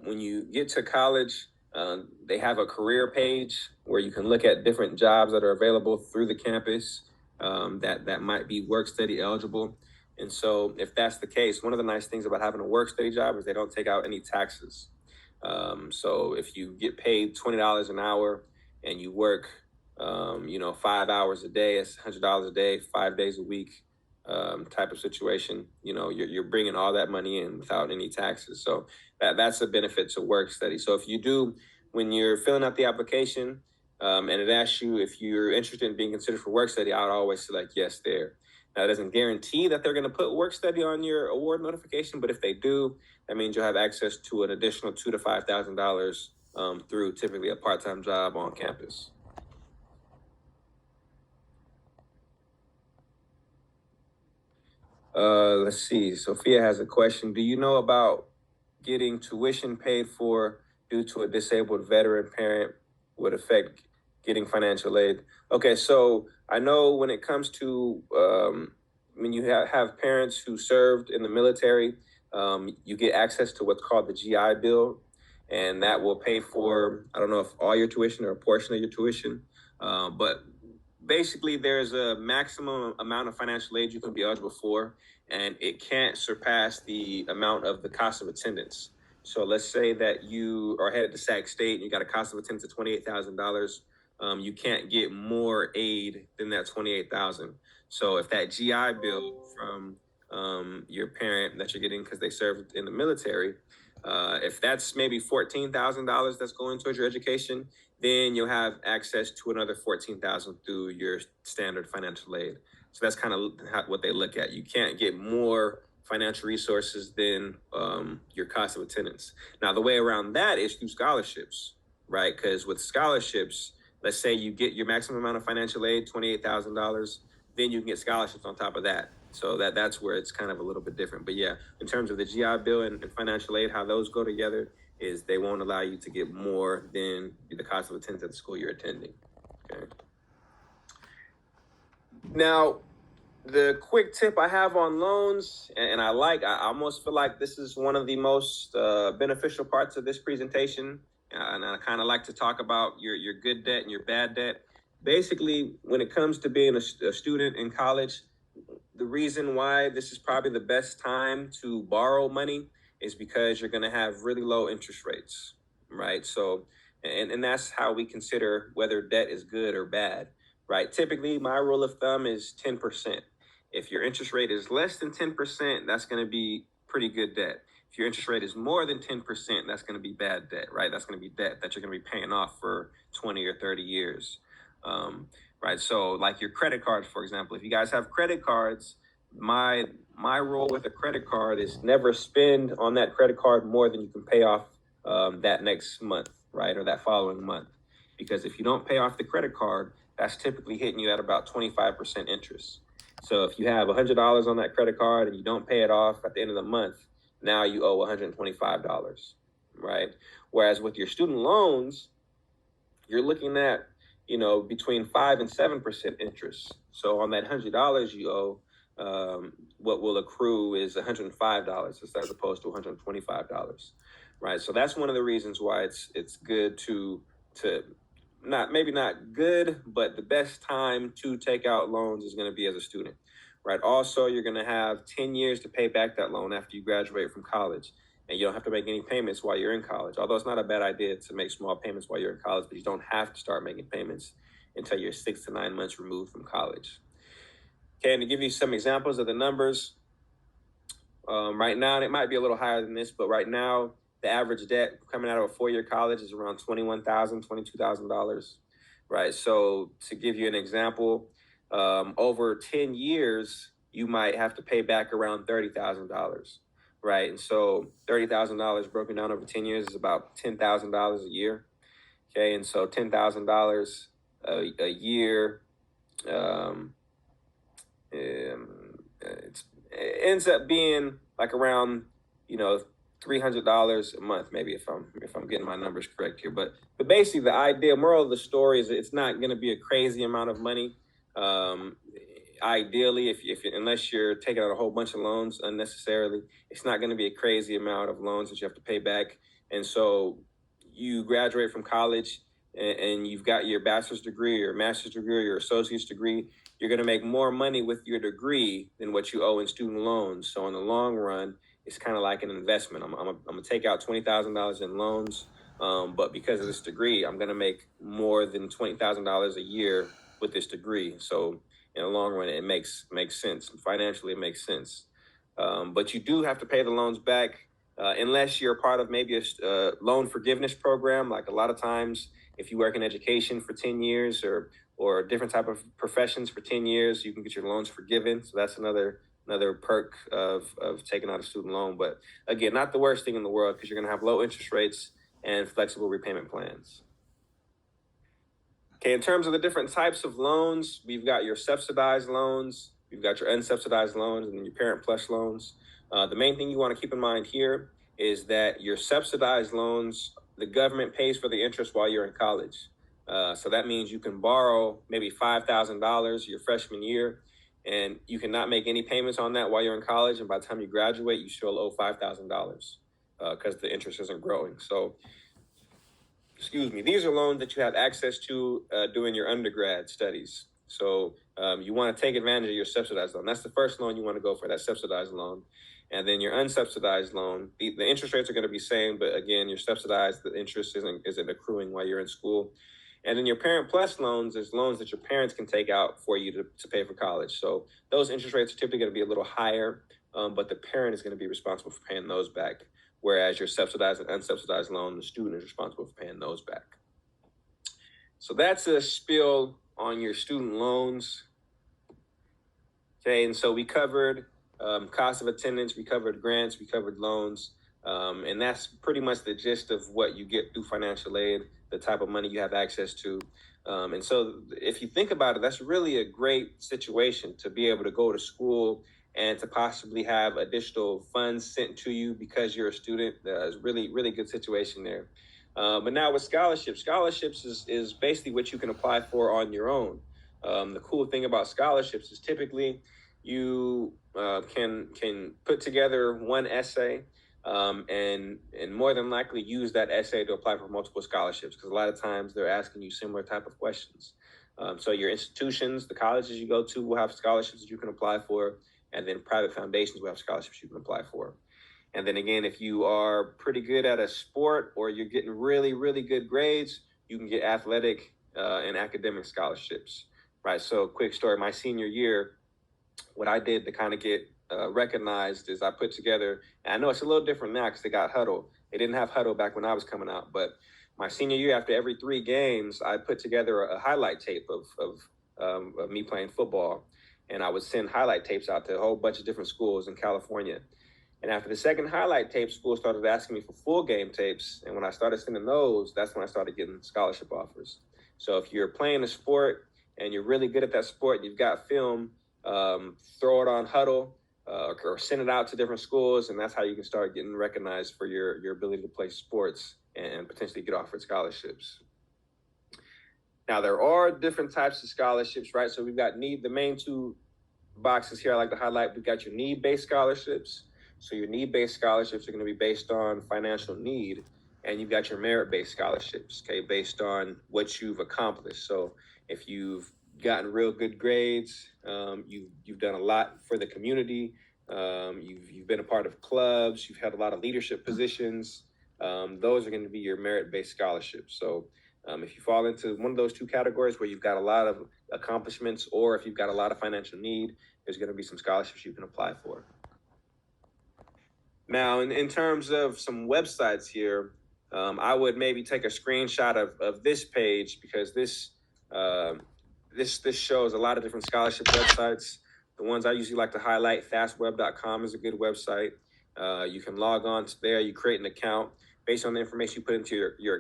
When you get to college, they have a career page where you can look at different jobs that are available through the campus that might be work study eligible. And so if that's the case, one of the nice things about having a work study job is they don't take out any taxes. So if you get paid $20 an hour and you work, 5 hours a day, it's $100 a day, 5 days a week, type of situation. You're bringing all that money in without any taxes. So that's a benefit to work study. So if you do, when you're filling out the application, and it asks you if you're interested in being considered for work study, I would always select yes there. Now, it doesn't guarantee that they're going to put work study on your award notification, but if they do, that means you'll have access to an additional $2,000 to $5,000 through typically a part-time job on campus. Let's see. Sophia has a question. Do you know about getting tuition paid for due to a disabled veteran parent would affect getting financial aid? Okay, so I know when it comes to when you have parents who served in the military, you get access to what's called the GI Bill, and that will pay for, I don't know if all your tuition or a portion of your tuition, but basically there's a maximum amount of financial aid you can be eligible for, and it can't surpass the amount of the cost of attendance. So let's say that you are headed to Sac State and you got a cost of attendance of $28,000. You can't get more aid than that $28,000. So if that GI Bill from your parent that you're getting because they served in the military, if that's maybe $14,000 that's going towards your education, then you'll have access to another $14,000 through your standard financial aid. So that's kind of what they look at. You can't get more financial resources than your cost of attendance. Now, the way around that is through scholarships, right? Because with scholarships, let's say you get your maximum amount of financial aid, $28,000, then you can get scholarships on top of that. So that's where it's kind of a little bit different. But yeah, in terms of the GI Bill and financial aid, how those go together is they won't allow you to get more than the cost of attendance at the school you're attending. Okay. Now, the quick tip I have on loans, and I almost feel like this is one of the most beneficial parts of this presentation. And I kind of like to talk about your good debt and your bad debt. Basically, when it comes to being a student in college, the reason why this is probably the best time to borrow money is because you're going to have really low interest rates, right? So, and that's how we consider whether debt is good or bad, right? Typically, my rule of thumb is 10%. If your interest rate is less than 10%, that's going to be pretty good debt. If your interest rate is more than 10%, that's going to be bad debt, right? That's going to be debt that you're going to be paying off for 20 or 30 years, right? So like your credit cards, for example, if you guys have credit cards, my rule with a credit card is never spend on that credit card more than you can pay off that next month, right? Or that following month. Because if you don't pay off the credit card, that's typically hitting you at about 25% interest. So if you have $100 on that credit card and you don't pay it off at the end of the month, now you owe $125, right? Whereas with your student loans, you're looking at, between 5 and 7% interest. So on that $100 you owe, what will accrue is $105 as opposed to $125, right? So that's one of the reasons why it's good to maybe not good, but the best time to take out loans is going to be as a student, right? Also, you're going to have 10 years to pay back that loan after you graduate from college, and you don't have to make any payments while you're in college. Although it's not a bad idea to make small payments while you're in college, but you don't have to start making payments until you're 6 to 9 months removed from college. Okay, and to give you some examples of the numbers, right now, and it might be a little higher than this, but right now, the average debt coming out of a 4-year college is around $21,000, $22,000, right? So to give you an example, over 10 years, you might have to pay back around $30,000, right? And so $30,000 broken down over 10 years is about $10,000 a year, okay? And so $10,000 a year, it ends up being like around, $300 a month, maybe if I'm getting my numbers correct here. But basically, the idea, moral of the story is it's not going to be a crazy amount of money. Ideally, unless you're taking out a whole bunch of loans unnecessarily, it's not going to be a crazy amount of loans that you have to pay back. And so you graduate from college and you've got your bachelor's degree or master's degree or your associate's degree, you're going to make more money with your degree than what you owe in student loans. So in the long run, it's kind of like an investment. I'm going to take out $20,000 in loans, but because of this degree, I'm going to make more than $20,000 a year with this degree. So in the long run, it makes sense. Financially, it makes sense. But you do have to pay the loans back unless you're part of maybe a loan forgiveness program. Like a lot of times, if you work in education for 10 years or different type of professions for 10 years, you can get your loans forgiven. So that's another perk of taking out a student loan. But again, not the worst thing in the world because you're going to have low interest rates and flexible repayment plans. Okay, in terms of the different types of loans, we've got your subsidized loans, we've got your unsubsidized loans, and then your Parent Plus loans. The main thing you want to keep in mind here is that your subsidized loans, the government pays for the interest while you're in college. So that means you can borrow maybe $5,000 your freshman year, and you cannot make any payments on that while you're in college. And by the time you graduate, you still owe $5,000 because the interest isn't growing. So these are loans that you have access to doing your undergrad studies. So you want to take advantage of your subsidized loan. That's the first loan you want to go for, that subsidized loan. And then your unsubsidized loan, the interest rates are going to be same, but again, you're subsidized, the interest isn't accruing while you're in school. And then your Parent Plus loans is loans that your parents can take out for you to pay for college. So those interest rates are typically going to be a little higher, but the parent is going to be responsible for paying those back. Whereas your subsidized and unsubsidized loan, the student is responsible for paying those back. So that's a spiel on your student loans. Okay, and so we covered cost of attendance, we covered grants, we covered loans, and that's pretty much the gist of what you get through financial aid, the type of money you have access to. And so if you think about it, that's really a great situation to be able to go to school and to possibly have additional funds sent to you because you're a student. It's really, really good situation there. But now with scholarships is basically what you can apply for on your own. The cool thing about scholarships is typically you can put together one essay and more than likely use that essay to apply for multiple scholarships because a lot of times they're asking you similar type of questions. So your institutions, the colleges you go to will have scholarships that you can apply for, and then private foundations will have scholarships you can apply for. And then again, if you are pretty good at a sport or you're getting really, really good grades, you can get athletic and academic scholarships, right? So quick story, my senior year, what I did to kind of get recognized is I put together, and I know it's a little different now because they got Huddle. They didn't have Huddle back when I was coming out, but my senior year, after every 3 games, I put together a highlight tape of me playing football. And I would send highlight tapes out to a whole bunch of different schools in California. And after the second highlight tape, schools started asking me for full game tapes. And when I started sending those, that's when I started getting scholarship offers. So if you're playing a sport and you're really good at that sport, you've got film, throw it on Huddle or send it out to different schools. And that's how you can start getting recognized for your ability to play sports and potentially get offered scholarships. Now, there are different types of scholarships, right? So we've got the main 2 boxes here I like to highlight. We've got your need-based scholarships. So your need-based scholarships are going to be based on financial need. And you've got your merit-based scholarships, okay, based on what you've accomplished. So if you've gotten real good grades, you've done a lot for the community, you've been a part of clubs, you've had a lot of leadership positions, those are going to be your merit-based scholarships. So if you fall into one of those 2 categories where you've got a lot of accomplishments or if you've got a lot of financial need, there's going to be some scholarships you can apply for. Now, in terms of some websites here, I would maybe take a screenshot of this page because this shows a lot of different scholarship websites. The ones I usually like to highlight, fastweb.com is a good website. You can log on to there, you create an account based on the information you put into your